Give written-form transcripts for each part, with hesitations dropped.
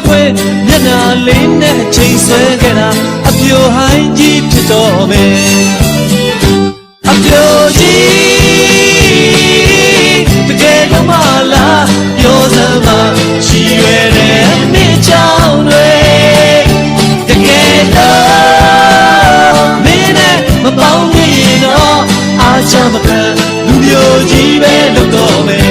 တစ်ခွေမျက်နှာလေးနဲ့အချိန်ဆွဲခဲ့တာအပြိုဟိုင်းကြီးဖြစ်တော်မယ်အပြိုကြီးတကယ်တော့မလားပြောစမ်းပါချီရွယ်တဲ့မိချောင်းတွေတကယ်တော့မင်းနဲ့မပေါင်းရင်တော့အားချမခံလူမျိုးကြီးပဲလုပ်တော့မယ်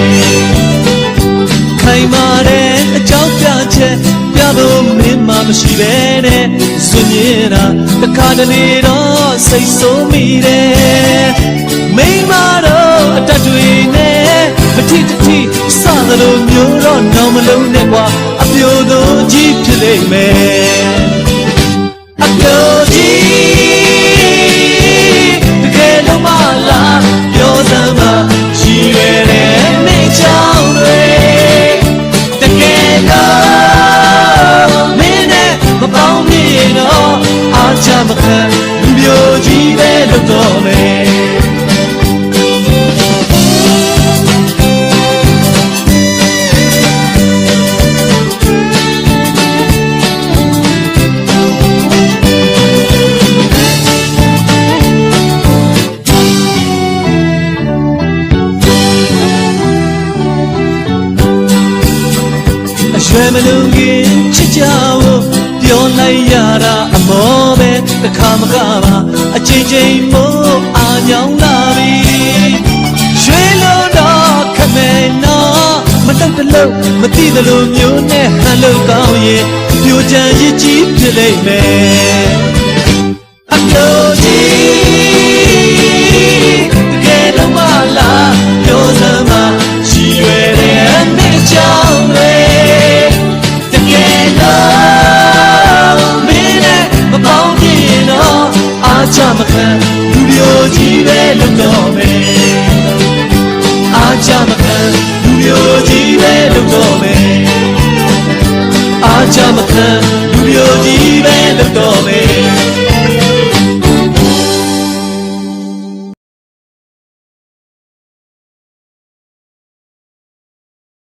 ခိုင်မာတဲ့အကြောင်းပြချက်ပြဖို့မင်းမှမရှိပဲနဲ့ဆွေးမြင်တာတခါတလေတော့စိတ်ဆိုးမိတယ်မိမတော့အတတ်တွေနဲ့မထိတထိစသလိုမျိုးတော့နောက်မလုံးနဲ့ကွာအပြိုတို့ကြီးဖြစ်လိမ့်မယ်အပြိုကြီးတကယ်တော့မလားပြောစမ်းပါချီရွယ်တဲ့မိချောင်းတွေတကယ်တော့မင်းနဲ့မပေါင်းမိရင်တော့အားချမခံလူမျိုးကြီးပဲလုပ်တော့မယ်ရွှေမလုံကြီးချစ်ကြဖို့ပြောလိုက်ရတာအမောပဲတစ်ခါမကပါအချိန်ချင်းမို့အာညောင်းလာပြီရွှေလို့တော့ခမဲနော်မတုတ်တလို့မသိသလိုမျိုးနဲ့ဟန်လို့ကောင်းရင်ပြိုချမ်းရည်ကြီးဖြစ်လိမ့်မယ်အပြိုကြီးတကယ်တော့မလားပြောစမ်းပါချီရွယ်တဲ့မိချောင်းတွေချမခံလူမျိုးကြီးပဲလုပ်တော့မယ်အားချမခံလူမျိုးကြီးပဲလုပ်တော့မယ်အားချမခံ